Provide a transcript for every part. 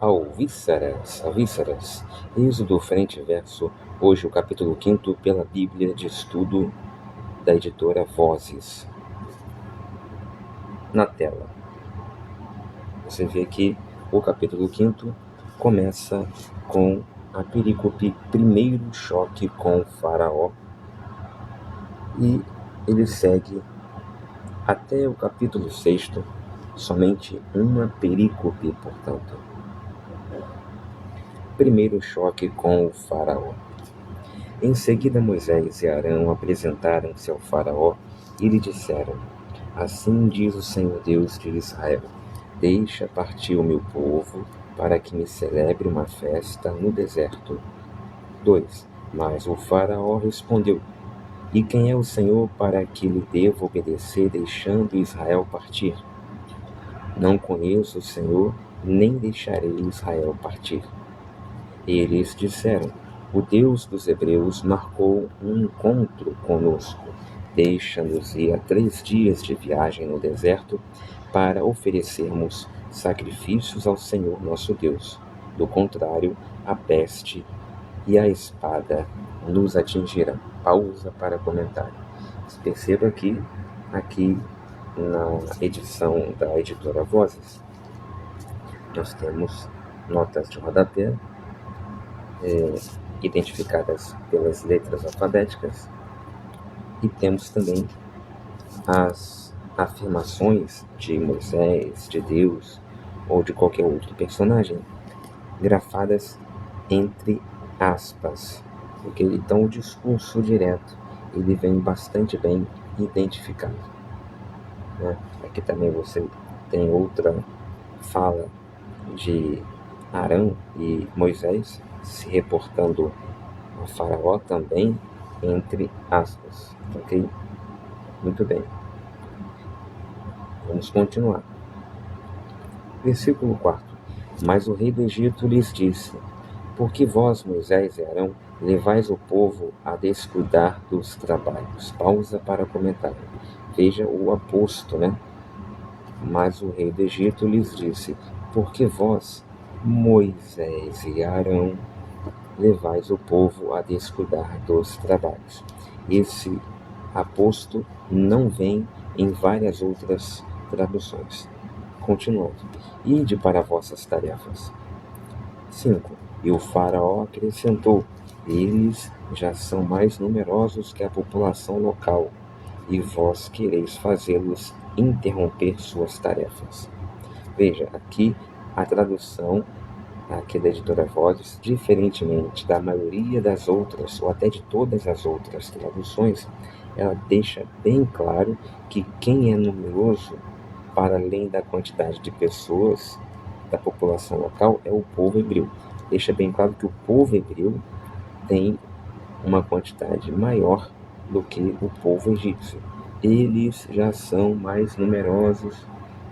Alvíceras, Êxodo frente e verso, hoje o capítulo 5º pela Bíblia de Estudo da editora Vozes. Na tela, você vê que o capítulo 5º começa com a perícope Primeiro Choque com o Faraó, e ele segue até o capítulo 6º, somente uma perícope, portanto. Primeiro choque com o Faraó. Em seguida Moisés e Arão apresentaram-se ao Faraó e lhe disseram: Assim diz o Senhor Deus de Israel: Deixa partir o meu povo, para que me celebre uma festa no deserto. 2. Mas o Faraó respondeu: E quem é o Senhor para que lhe devo obedecer, deixando Israel partir? Não conheço o Senhor, nem deixarei Israel partir. Eles disseram: O Deus dos Hebreus marcou um encontro conosco. Deixa-nos ir a 3 dias de viagem no deserto para oferecermos sacrifícios ao Senhor nosso Deus. Do contrário, a peste e a espada nos atingirão. Pausa para comentário. Perceba que aqui na edição da editora Vozes, nós temos notas de rodapé, identificadas pelas letras alfabéticas, e temos também as afirmações de Moisés, de Deus ou de qualquer outro personagem, grafadas entre aspas, porque então o discurso direto ele vem bastante bem identificado, né? Aqui também você tem outra fala de Arão e Moisés se reportando a Faraó também entre aspas, ok? Muito bem. Vamos continuar. Versículo 4. Mas o rei do Egito lhes disse: Por que vós, Moisés e Arão, levais o povo a descuidar dos trabalhos? Pausa para comentar. Veja o aposto, né? Mas o rei do Egito lhes disse: Por que vós, Moisés e Arão, levais o povo a descuidar dos trabalhos? Esse aposto não vem em várias outras traduções. Continuando. Ide para vossas tarefas. 5. E o faraó acrescentou: Eles já são mais numerosos que a população local, e vós quereis fazê-los interromper suas tarefas. Veja, aqui a tradução aqui da editora Vozes, diferentemente da maioria das outras, ou até de todas as outras traduções, ela deixa bem claro que quem é numeroso, para além da quantidade de pessoas da população local, é o povo hebreu. Deixa bem claro que o povo hebreu tem uma quantidade maior do que o povo egípcio. Eles já são mais numerosos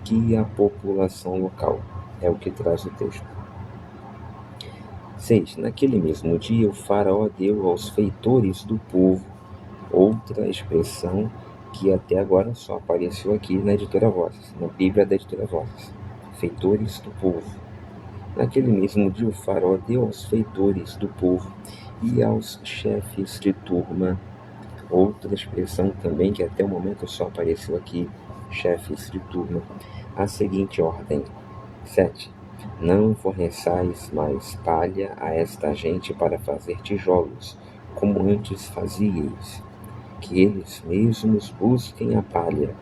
que a população local. É o que traz o texto. 6. Naquele mesmo dia, o faraó deu aos feitores do povo, outra expressão que até agora só apareceu aqui na editora Vozes, na Bíblia da editora Vozes. Feitores do povo. Naquele mesmo dia, o faraó deu aos feitores do povo e aos chefes de turma, outra expressão também que até o momento só apareceu aqui, chefes de turma, a seguinte ordem. 7. Não forneçais mais palha a esta gente para fazer tijolos, como antes fazíeis, que eles mesmos busquem a palha.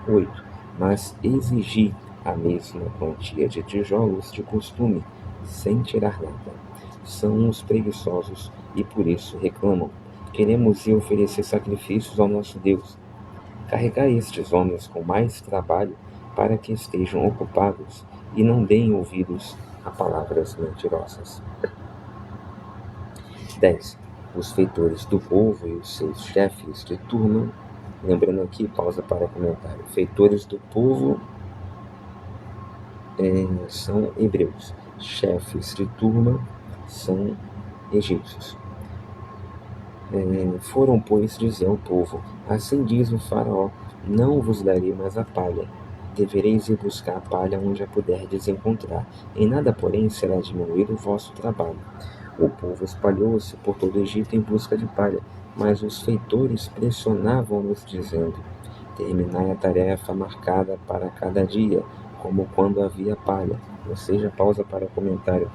8. Mas exigi a mesma quantia de tijolos de costume, sem tirar nada. São os preguiçosos e por isso reclamam. Queremos ir oferecer sacrifícios ao nosso Deus. Carregai estes homens com mais trabalho para que estejam ocupados e não deem ouvidos a palavras mentirosas. 10. Os feitores do povo e os seus chefes de turma, lembrando aqui, pausa para comentário, feitores do povo são hebreus, chefes de turma são egípcios. Foram, pois, dizer ao povo: Assim diz o faraó, não vos darei mais a palha. devereis ir buscar a palha onde a puderdes encontrar. Em nada, porém, será diminuído o vosso trabalho. O povo espalhou-se por todo o Egito em busca de palha, mas os feitores pressionavam-nos, dizendo: terminai a tarefa marcada para cada dia, como quando havia palha. Ou seja, pausa para comentário.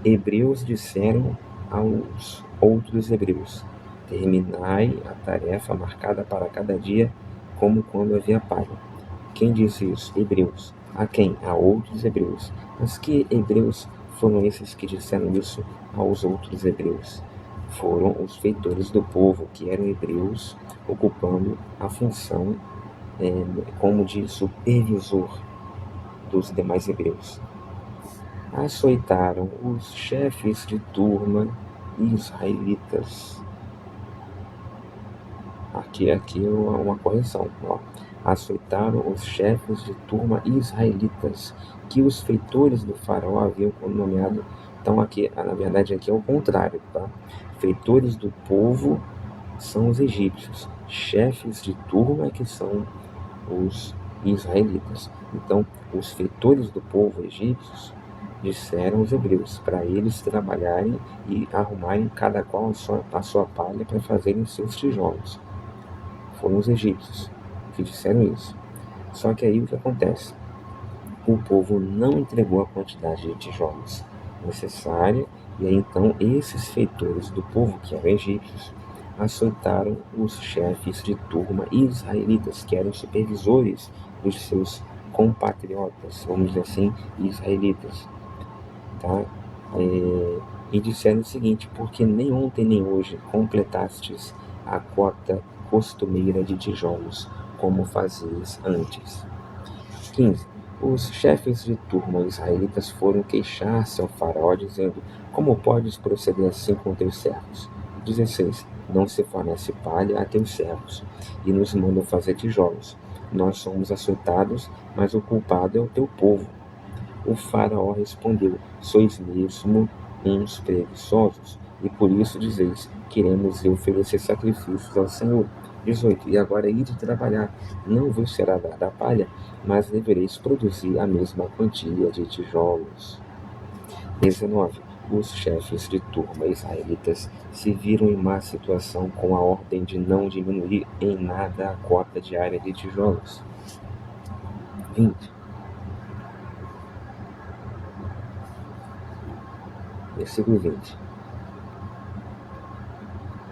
Hebreus disseram aos outros hebreus: terminai a tarefa marcada para cada dia, como quando havia palha. Quem disse isso? Hebreus. A quem? A outros hebreus. Mas que hebreus foram esses que disseram isso aos outros hebreus? Foram os feitores do povo, que eram hebreus, ocupando a função como de supervisor dos demais hebreus. Açoitaram os chefes de turma israelitas. Aqui é uma correção. Açoitaram os chefes de turma israelitas, que os feitores do faraó haviam nomeado. Então, aqui, na verdade, aqui é o contrário, tá? Feitores do povo são os egípcios. Chefes de turma que são os israelitas. Então, os feitores do povo egípcios disseram os hebreus para eles trabalharem e arrumarem cada qual a sua palha para fazerem seus tijolos. Foram os egípcios que disseram isso. Só que aí o que acontece? O povo não entregou a quantidade de tijolos necessária, e aí então esses feitores do povo, que eram egípcios, açoitaram os chefes de turma israelitas, que eram supervisores dos seus compatriotas, vamos dizer assim, israelitas. Tá? E disseram o seguinte: porque nem ontem nem hoje completastes a cota costumeira de tijolos, como fazias antes. 15. Os chefes de turma israelitas foram queixar-se ao faraó, dizendo: como podes proceder assim com teus servos? 16. Não se fornece palha a teus servos, e nos mandam fazer tijolos. Nós somos açoitados, mas o culpado é o teu povo. O faraó respondeu: sois mesmo uns preguiçosos, e por isso dizeis: queremos oferecer sacrifícios ao Senhor. 18. E agora ide trabalhar, não vos será dada a palha, mas devereis produzir a mesma quantia de tijolos. 19. Os chefes de turma israelitas se viram em má situação com a ordem de não diminuir em nada a cota diária de tijolos. 20. Versículo 20.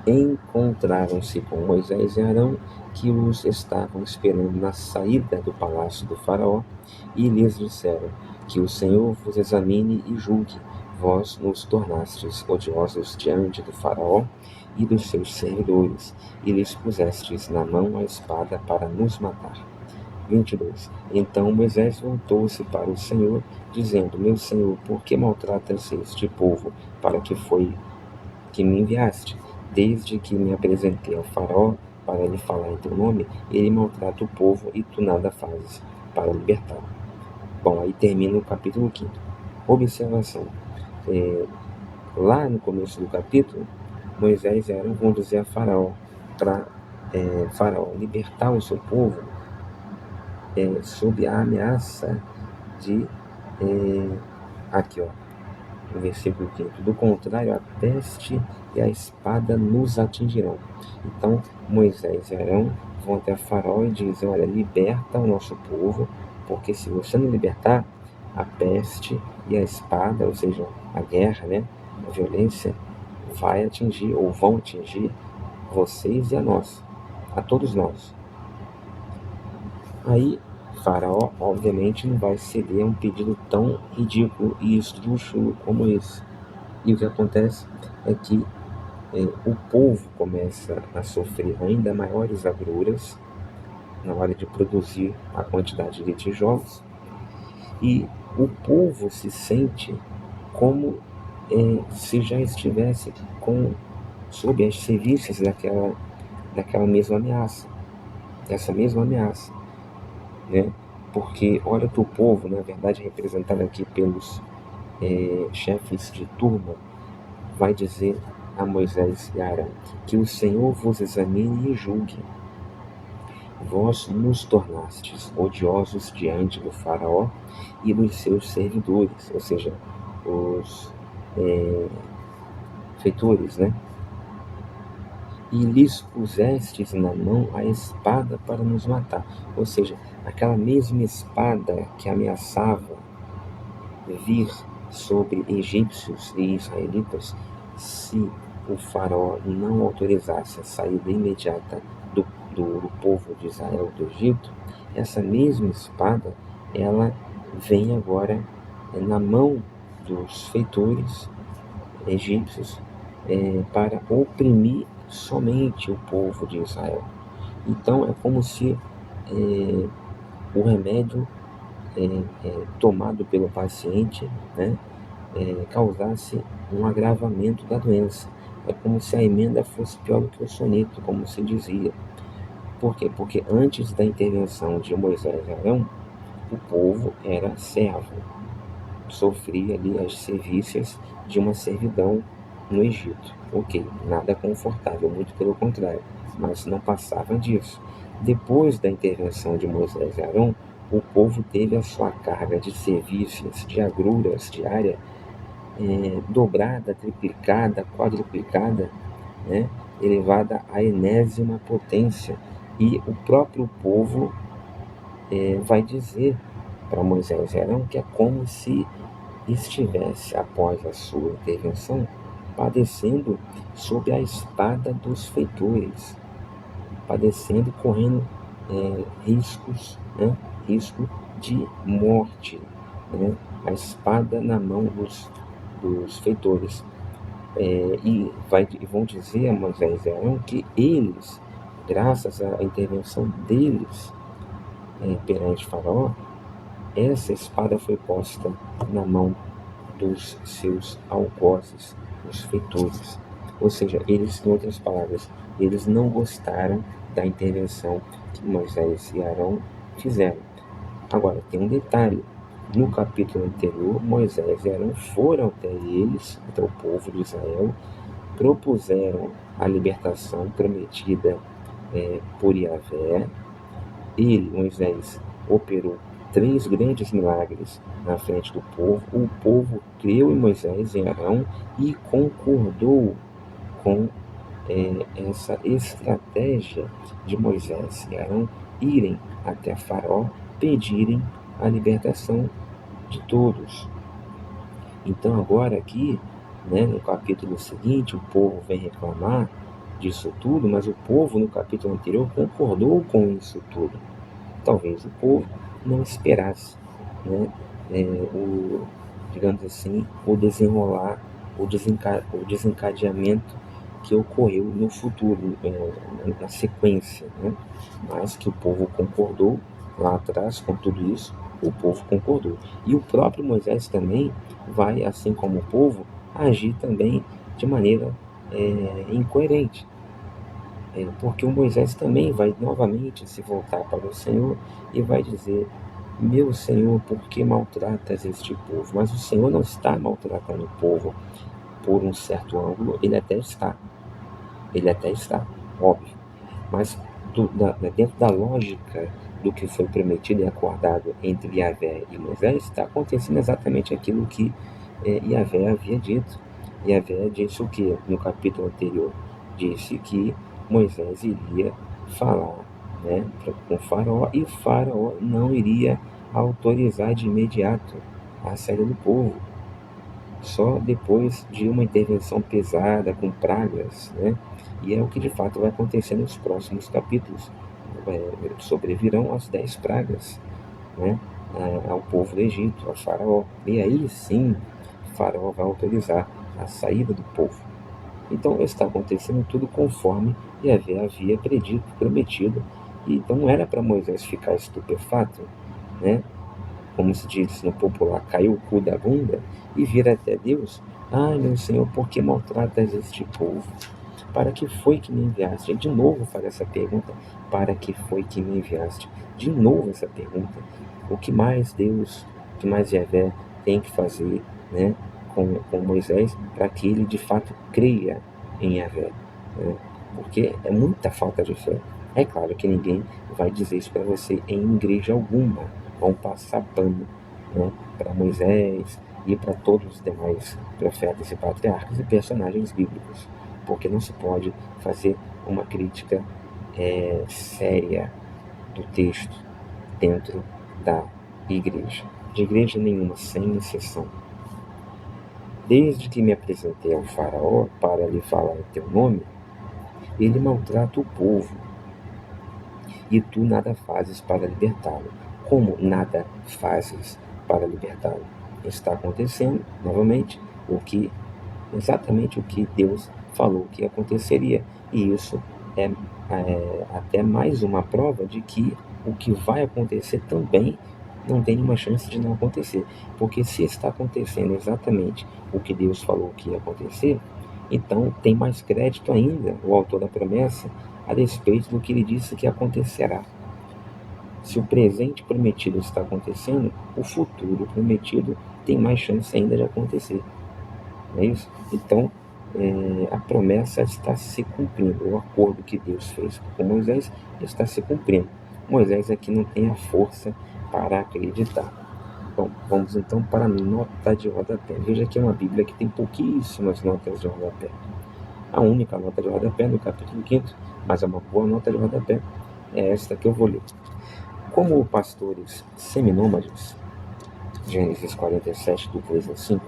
Encontraram-se com Moisés e Arão, que os estavam esperando na saída do palácio do faraó, e lhes disseram: que o Senhor vos examine e julgue. Vós nos tornastes odiosos diante do faraó e dos seus servidores, e lhes pusestes na mão a espada para nos matar. 22. Então Moisés voltou-se para o Senhor, dizendo: meu Senhor, por que maltratas este povo, para que foi que me enviaste? Desde que me apresentei ao faraó para lhe falar em teu nome, ele maltrata o povo e tu nada fazes para libertá-lo. Bom, aí termina o capítulo 5. Observação. Lá no começo do capítulo, Moisés e Arão vão dizer a Faraó para Faraó libertar o seu povo sob a ameaça de aqui, ó, no versículo 5: do contrário, a peste e a espada nos atingirão. Então Moisés e Arão vão até Faraó e dizem: olha, liberta o nosso povo, porque se você não libertar, a peste e a espada, ou seja, a guerra, né, a violência, vai atingir ou vão atingir vocês e a nós, a todos nós. Aí Faraó, obviamente, não vai ceder a um pedido tão ridículo e esdrúxulo como esse. E o que acontece é que o povo começa a sofrer ainda maiores agruras na hora de produzir a quantidade de tijolos, e o povo se sente como se já estivesse sob as serviços daquela mesma ameaça, dessa mesma ameaça, né? Porque olha que o povo, na verdade representado aqui pelos chefes de turma, vai dizer a Moisés e Arão: que o Senhor vos examine e julgue. vós nos tornastes odiosos diante do faraó e dos seus servidores, ou seja, os feitores, né? E lhes pusestes na mão a espada para nos matar. Ou seja, aquela mesma espada que ameaçava vir sobre egípcios e israelitas, se o faraó não autorizasse a saída imediata do povo de Israel do Egito, essa mesma espada, ela vem agora na mão dos feitores egípcios para oprimir somente o povo de Israel. Então é como se o remédio tomado pelo paciente, né, causasse um agravamento da doença. É como se a emenda fosse pior do que o soneto, como se dizia. Por quê? Porque antes da intervenção de Moisés e Arão, o povo era servo, sofria ali as sevícias de uma servidão no Egito. Ok, nada confortável, muito pelo contrário, mas não passava disso. Depois da intervenção de Moisés e Arão, o povo teve a sua carga de sevícias, de agruras diárias, dobrada, triplicada, quadruplicada, né, elevada à enésima potência. E o próprio povo vai dizer para Moisés e Arão que é como se estivesse, após a sua intervenção, padecendo sob a espada dos feitores, padecendo, correndo riscos, né? Risco de morte, né? A espada na mão dos feitores. E vão dizer a Moisés e Arão que eles, graças à intervenção deles perante Faraó, essa espada foi posta na mão dos seus algozes, os feitores. Ou seja, eles, em outras palavras, eles não gostaram da intervenção que Moisés e Arão fizeram. Agora, tem um detalhe. No capítulo anterior, Moisés e Arão foram até eles, até o povo de Israel, propuseram a libertação prometida por Yahvé. Ele, Moisés, operou 3 grandes milagres na frente do povo. O povo creu em Moisés e Arão e concordou com essa estratégia de Moisés e Arão irem até Faraó, pedirem a libertação de todos. Então agora aqui, né, no capítulo seguinte, o povo vem reclamar disso tudo, mas o povo no capítulo anterior concordou com isso tudo. Talvez o povo não esperasse, né, digamos assim, o desenrolar, o desencadeamento que ocorreu no futuro, na sequência, né? Mas que o povo concordou lá atrás com tudo isso, o povo concordou. E o próprio Moisés também vai, assim como o povo, agir também de maneira incoerente. Porque o Moisés também vai novamente se voltar para o Senhor e vai dizer: meu Senhor, por que maltratas este povo? Mas o Senhor não está maltratando o povo por um certo ângulo, ele até está, óbvio, mas dentro da lógica do que foi prometido e acordado entre Yahvé e Moisés, está acontecendo exatamente aquilo que Yahvé havia dito. Yahvé disse o que no capítulo anterior? Disse que Moisés iria falar, né, com Faraó, e Faraó não iria autorizar de imediato a saída do povo. Só depois de uma intervenção pesada, com pragas, né? E é o que de fato vai acontecer nos próximos capítulos. Sobrevirão as 10 pragas, né, ao povo do Egito, ao Faraó. E aí sim, Faraó vai autorizar a saída do povo. Então está acontecendo tudo conforme Yahvé havia prometido. E então não era para Moisés ficar estupefato, né? Como se diz no popular, caiu o cu da bunda e vir até Deus: ai, meu Senhor, por que maltratas este povo? Para que foi que me enviaste? De novo faz essa pergunta: para que foi que me enviaste? De novo essa pergunta. O que mais Deus, o que mais Yahvé tem que fazer, né, com Moisés para que ele de fato creia em Yahvé? Né? Porque é muita falta de fé. É claro que ninguém vai dizer isso para você em igreja alguma. Vão passar pano, né, para Moisés e para todos os demais profetas e patriarcas e personagens bíblicos, porque não se pode fazer uma crítica séria do texto dentro da igreja. De igreja nenhuma, sem exceção. Desde que me apresentei ao faraó para lhe falar o teu nome, ele maltrata o povo, e tu nada fazes para libertá-lo. Como nada fazes para libertá-lo? Está acontecendo, novamente, exatamente o que Deus falou que aconteceria. E isso é até mais uma prova de que o que vai acontecer também não tem nenhuma chance de não acontecer. Porque se está acontecendo exatamente o que Deus falou que ia acontecer, então tem mais crédito ainda o autor da promessa a respeito do que ele disse que acontecerá. Se o presente prometido está acontecendo, o futuro prometido tem mais chance ainda de acontecer. Não é isso? Então, a promessa está se cumprindo. O acordo que Deus fez com Moisés está se cumprindo. Moisés aqui não tem a força para acreditar. Bom, vamos então para a nota de rodapé. Veja que é uma Bíblia que tem pouquíssimas notas de rodapé. A única nota de rodapé no capítulo 5º, mas é uma boa nota de rodapé, é esta que eu vou ler. Como pastores seminômades, Gênesis 47, do 2 ao 5,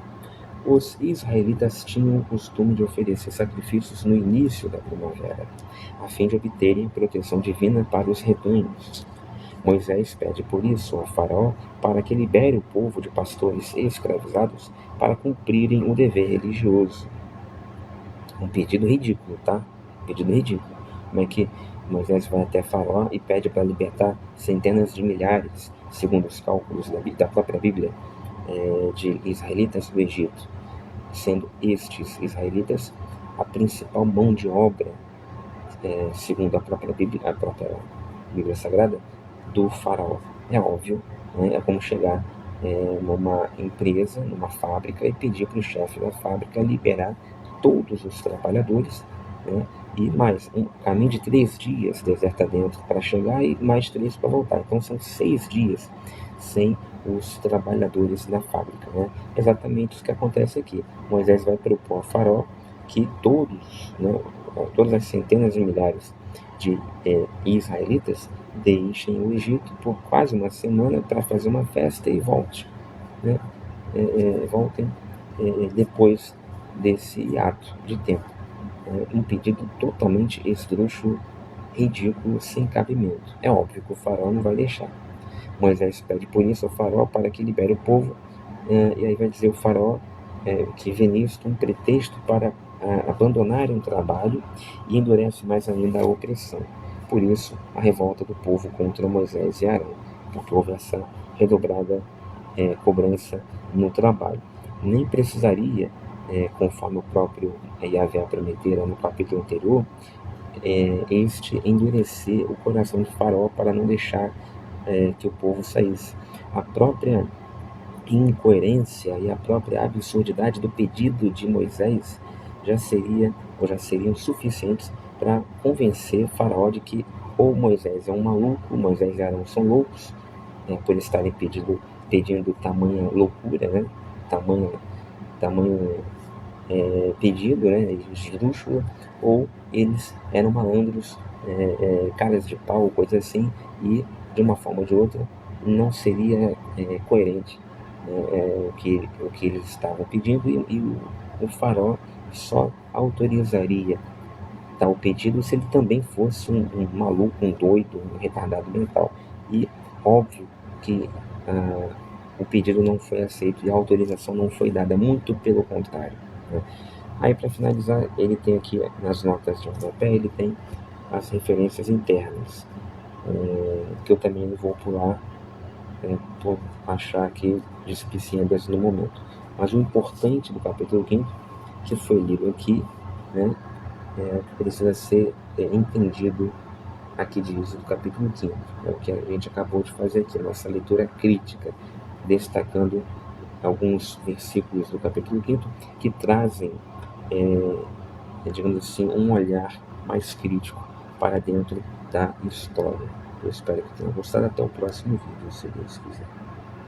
os israelitas tinham o costume de oferecer sacrifícios no início da primavera, a fim de obterem proteção divina para os rebanhos. Moisés pede por isso a Faraó para que libere o povo de pastores escravizados para cumprirem o dever religioso. Um pedido ridículo, tá? Pedido ridículo. Como é que Moisés vai até Faraó e pede para libertar centenas de milhares, segundo os cálculos da própria Bíblia, de israelitas do Egito, sendo estes israelitas a principal mão de obra, segundo a própria Bíblia Sagrada, do faraó. É óbvio, né? É como chegar numa empresa, numa fábrica, e pedir para o chefe da fábrica liberar todos os trabalhadores, né? E mais um caminho de 3 dias deserta dentro para chegar e mais 3 para voltar. Então são 6 dias sem os trabalhadores da fábrica, né? Exatamente o que acontece aqui. Moisés vai propor ao faraó que todos, né, todas as centenas de milhares de israelitas deixem o Egito por quase uma semana para fazer uma festa e voltem, né? Voltem depois desse ato de tempo. Um pedido totalmente esdrúxulo, ridículo, sem cabimento. É óbvio que o faraó não vai deixar. Moisés pede por isso ao faraó para que libere o povo, e aí vai dizer o faraó que vê nisto um pretexto para abandonarem o trabalho e endurece mais ainda a opressão. Por isso, a revolta do povo contra Moisés e Arão, porque houve essa redobrada cobrança no trabalho. Nem precisaria, conforme o próprio Yahvé prometera no capítulo anterior, este endurecer o coração de Faraó para não deixar que o povo saísse. A própria incoerência e a própria absurdidade do pedido de Moisés já seriam suficientes para convencer Faraó de que ou Moisés é um maluco, Moisés e Arão são loucos, por estarem pedindo tamanha loucura, né? tamanho pedido, né? esdrúxulo, ou eles eram malandros, caras de pau, coisa assim, e de uma forma ou de outra não seria coerente o que eles estavam pedindo, e o faraó só autorizaria tal pedido se ele também fosse um maluco, um doido, um retardado mental. E óbvio que o pedido não foi aceito e a autorização não foi dada, muito pelo contrário, né? Aí, para finalizar, ele tem aqui nas notas de rodapé, ele tem as referências internas, que eu também vou pular por achar que displicências no momento. Mas o importante do capítulo 5º, que foi lido aqui, né, precisa ser entendido aqui diz do capítulo 5º, é o que a gente acabou de fazer aqui, nossa leitura crítica, destacando alguns versículos do capítulo 5º que trazem, digamos assim, um olhar mais crítico para dentro da história. Eu espero que tenham gostado. Até o próximo vídeo, se Deus quiser.